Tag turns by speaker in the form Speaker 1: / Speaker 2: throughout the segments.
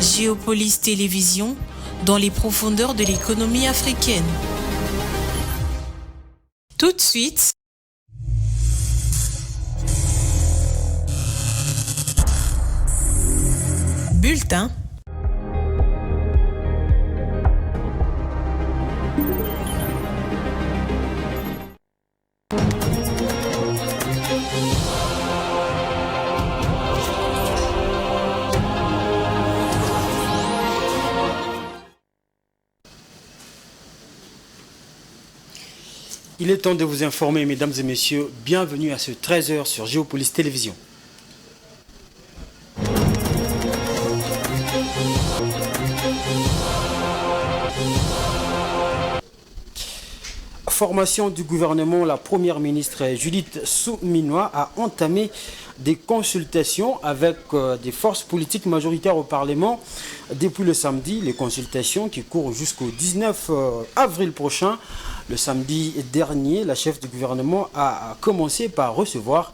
Speaker 1: Géopolis Télévision, dans les profondeurs de l'économie africaine. Tout de suite, bulletin.
Speaker 2: Il est temps de vous informer, mesdames et messieurs. Bienvenue à ce 13h sur Géopolis Télévision. Formation du gouvernement, la première ministre Judith Suminwa a entamé des consultations avec des forces politiques majoritaires au Parlement depuis le samedi. Les consultations qui courent jusqu'au 19 avril prochain. Le samedi dernier, la chef du gouvernement a commencé par recevoir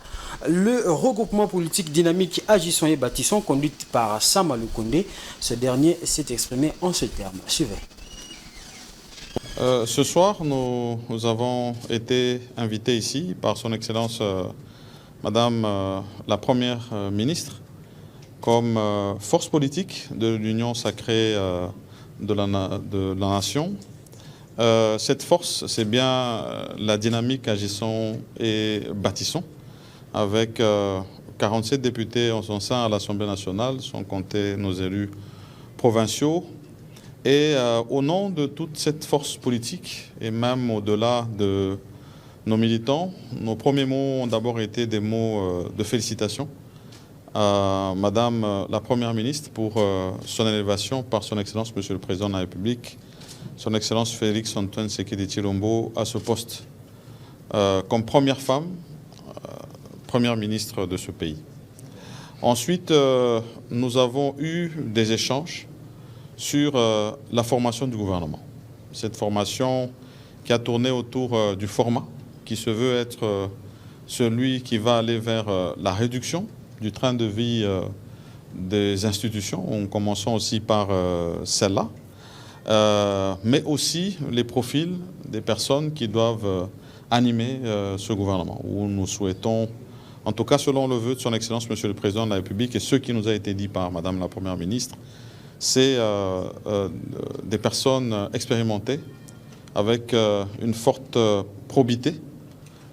Speaker 2: le regroupement politique dynamique Agissons et Bâtissons conduit par Sama Lukonde. Ce dernier s'est exprimé en ce terme. Suivez.
Speaker 3: Ce soir, nous avons été invités ici par son Excellence Madame la Première ministre comme force politique de l'Union sacrée de la nation. Cette force, c'est bien la dynamique Agissons et Bâtissons, avec 47 députés en son sein à l'Assemblée nationale, sans compter nos élus provinciaux. Et au nom de toute cette force politique, et même au-delà de nos militants, nos premiers mots ont d'abord été des mots de félicitations à Madame la Première ministre pour son élévation par son Excellence Monsieur le Président de la République, son Excellence Félix Antoine Tshisekedi Tshilombo à ce poste comme première femme, Première ministre de ce pays. Ensuite, nous avons eu des échanges sur la formation du gouvernement. Cette formation qui a tourné autour du format, qui se veut être celui qui va aller vers la réduction du train de vie des institutions, en commençant aussi par celle-là, mais aussi les profils des personnes qui doivent animer ce gouvernement, où nous souhaitons, en tout cas selon le vœu de son Excellence Monsieur le Président de la République et ce qui nous a été dit par Madame la Première ministre, c'est des personnes expérimentées avec une forte probité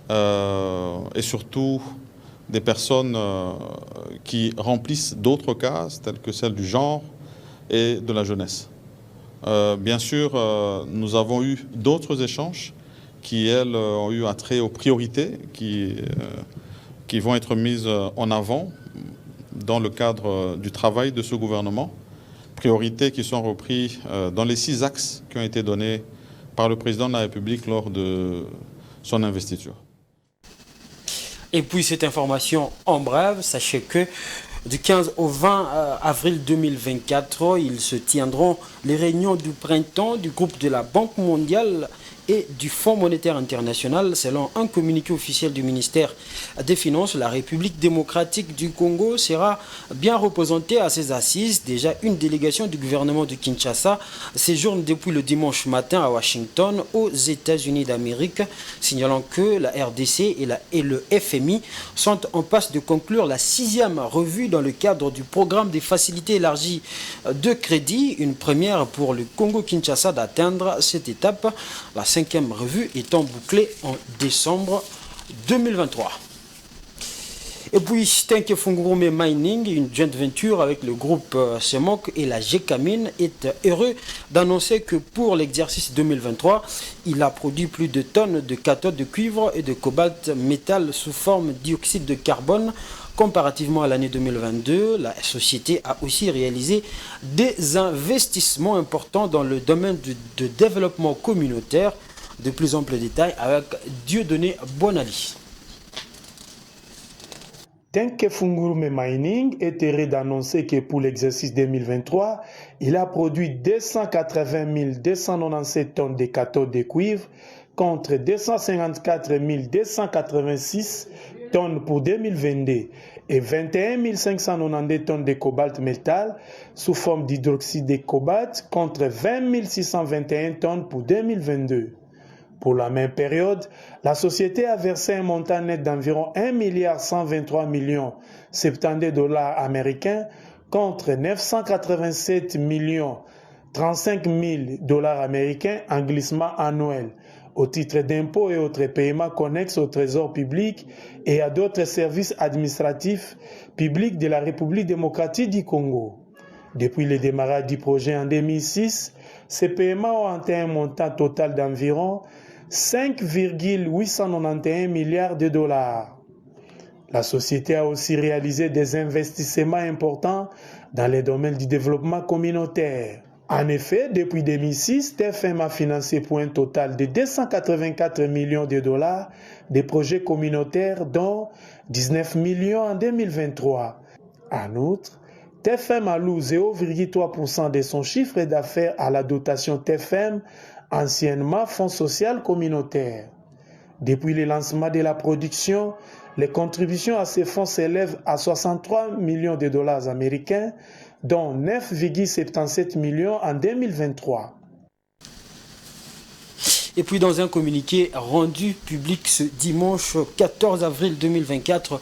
Speaker 3: et surtout des personnes qui remplissent d'autres cases telles que celles du genre et de la jeunesse. Bien sûr, nous avons eu d'autres échanges qui, elles, ont eu attrait aux priorités qui vont être mises en avant dans le cadre du travail de ce gouvernement. Priorités qui sont reprises dans les 6 axes qui ont été donnés par le Président de la République lors de son investiture.
Speaker 2: Et puis cette information en bref, sachez que du 15 au 20 avril 2024, il se tiendront les réunions du printemps du groupe de la Banque mondiale et du Fonds monétaire international. Selon un communiqué officiel du ministère des Finances, la République démocratique du Congo sera bien représentée à ces assises. Déjà, une délégation du gouvernement de Kinshasa séjourne depuis le dimanche matin à Washington, aux États-Unis d'Amérique, signalant que la RDC et le FMI sont en passe de conclure la 6e revue dans le cadre du programme des facilités élargies de crédit, une première pour le Congo-Kinshasa d'atteindre cette étape. La 5e revue étant bouclée en décembre 2023. Et puis, Stenke Fungurume Mining, une joint venture avec le groupe Semok et la GECAMINE, est heureux d'annoncer que pour l'exercice 2023, il a produit plus de tonnes de cathodes de cuivre et de cobalt métal sous forme de dioxyde de carbone. Comparativement à l'année 2022, la société a aussi réalisé des investissements importants dans le domaine de développement communautaire. De plus amples détails avec Dieudonné Bonali.
Speaker 4: Stenke Fungurume Mining est heureux d'annoncer que pour l'exercice 2023, il a produit 280 297 tonnes de cathodes de cuivre contre 254 286 tonnes pour 2022 et 21 590 tonnes de cobalt métal sous forme d'hydroxyde de cobalt contre 20 621 tonnes pour 2022. Pour la même période, la société a versé un montant net d'environ 1,123 milliard 70 dollars américains contre 987 35 000 dollars américains en glissement annuel au titre d'impôts et autres paiements connexes au trésor public et à d'autres services administratifs publics de la République démocratique du Congo. Depuis le démarrage du projet en 2006, ces paiements ont atteint un montant total d'environ 5,891 milliards de dollars. La société a aussi réalisé des investissements importants dans les domaines du développement communautaire. En effet, depuis 2006, TFM a financé pour un total de 284 millions de dollars des projets communautaires, dont 19 millions en 2023. En outre, TFM alloue 0,3% de son chiffre d'affaires à la dotation TFM, anciennement Fonds social communautaire. Depuis le lancement de la production, les contributions à ces fonds s'élèvent à 63 millions de dollars américains, dont 9,77 millions en 2023.
Speaker 2: Et puis dans un communiqué rendu public ce dimanche 14 avril 2024,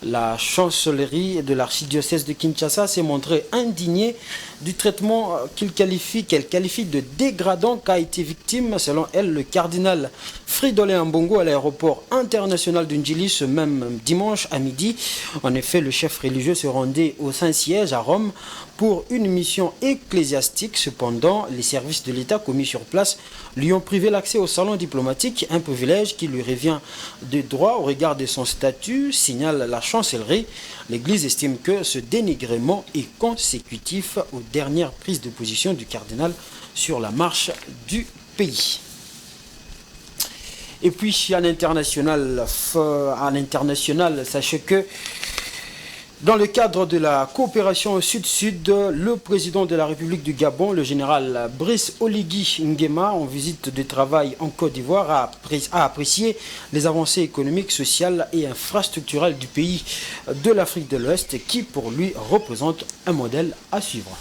Speaker 2: la chancellerie de l'archidiocèse de Kinshasa s'est montrée indignée du traitement qu'elle qualifie de dégradant qu'a été victime, selon elle, le cardinal Fridolin Ambongo à l'aéroport international de Njili ce même dimanche à midi. En effet, le chef religieux se rendait au Saint-Siège à Rome pour une mission ecclésiastique. Cependant, les services de l'État commis sur place lui ont privé l'accès au salon diplomatique, un privilège qui lui revient de droit au regard de son statut, signale la chancellerie. L'Église estime que ce dénigrement est consécutif aux dernières prises de position du cardinal sur la marche du pays. Et puis à l'international, sachez que dans le cadre de la coopération Sud-Sud, le président de la République du Gabon, le général Brice Oligui Nguema, en visite de travail en Côte d'Ivoire, a apprécié les avancées économiques, sociales et infrastructurelles du pays de l'Afrique de l'Ouest qui, pour lui, représente un modèle à suivre.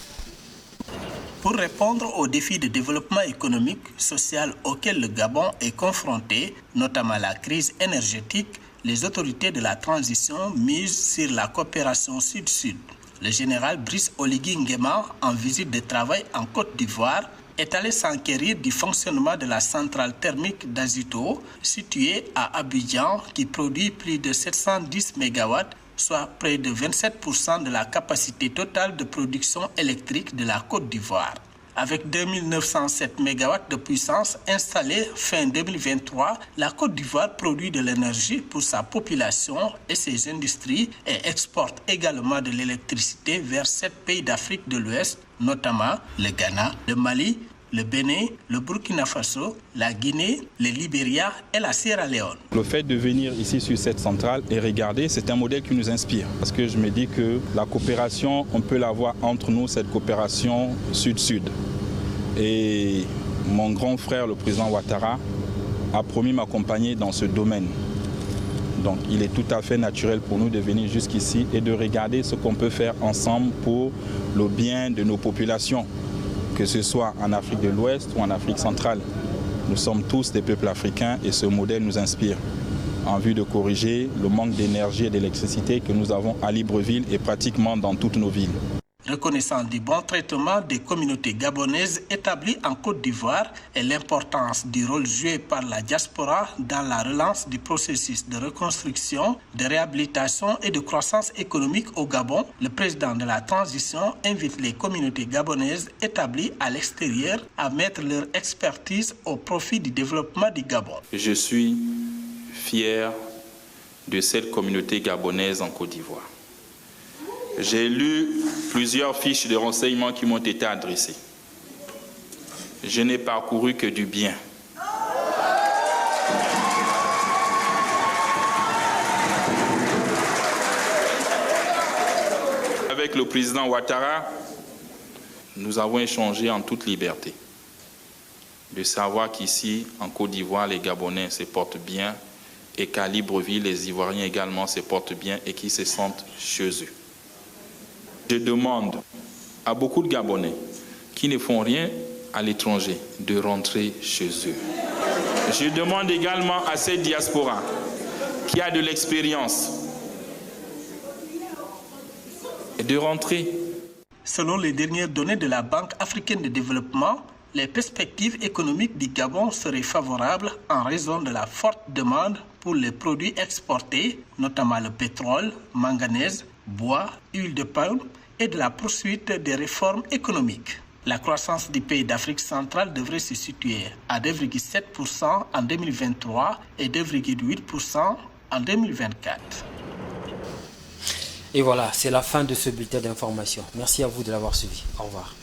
Speaker 5: Pour répondre aux défis de développement économique, social auxquels le Gabon est confronté, notamment la crise énergétique, les autorités de la transition misent sur la coopération Sud-Sud. Le général Brice Oligui Nguema, en visite de travail en Côte d'Ivoire, est allé s'enquérir du fonctionnement de la centrale thermique d'Azito, située à Abidjan, qui produit plus de 710 MW, soit près de 27% de la capacité totale de production électrique de la Côte d'Ivoire. Avec 2907 MW de puissance installée fin 2023, la Côte d'Ivoire produit de l'énergie pour sa population et ses industries et exporte également de l'électricité vers 7 pays d'Afrique de l'Ouest, notamment le Ghana, le Mali, le Bénin, le Burkina Faso, la Guinée, le Libéria et la Sierra Leone.
Speaker 6: Le fait de venir ici sur cette centrale et regarder, c'est un modèle qui nous inspire. Parce que je me dis que la coopération, on peut l'avoir entre nous, cette coopération Sud-Sud. Et mon grand frère, le président Ouattara, a promis m'accompagner dans ce domaine. Donc il est tout à fait naturel pour nous de venir jusqu'ici et de regarder ce qu'on peut faire ensemble pour le bien de nos populations, que ce soit en Afrique de l'Ouest ou en Afrique centrale. Nous sommes tous des peuples africains et ce modèle nous inspire en vue de corriger le manque d'énergie et d'électricité que nous avons à Libreville et pratiquement dans toutes nos villes.
Speaker 5: Reconnaissant du bon traitement des communautés gabonaises établies en Côte d'Ivoire et l'importance du rôle joué par la diaspora dans la relance du processus de reconstruction, de réhabilitation et de croissance économique au Gabon, le président de la transition invite les communautés gabonaises établies à l'extérieur à mettre leur expertise au profit du développement du Gabon.
Speaker 7: Je suis fier de cette communauté gabonaise en Côte d'Ivoire. J'ai lu plusieurs fiches de renseignements qui m'ont été adressées. Je n'ai parcouru que du bien. Avec le président Ouattara, nous avons échangé en toute liberté. De savoir qu'ici, en Côte d'Ivoire, les Gabonais se portent bien et qu'à Libreville, les Ivoiriens également se portent bien et qu'ils se sentent chez eux. Je demande à beaucoup de Gabonais qui ne font rien à l'étranger de rentrer chez eux. Je demande également à cette diaspora qui a de l'expérience de rentrer.
Speaker 5: Selon les dernières données de la Banque africaine de développement, les perspectives économiques du Gabon seraient favorables en raison de la forte demande pour les produits exportés, notamment le pétrole, manganèse, bois, huile de palme et de la poursuite des réformes économiques. La croissance du pays d'Afrique centrale devrait se situer à 2,7% en 2023 et 2,8% en 2024.
Speaker 2: Et voilà, c'est la fin de ce bulletin d'information. Merci à vous de l'avoir suivi. Au revoir.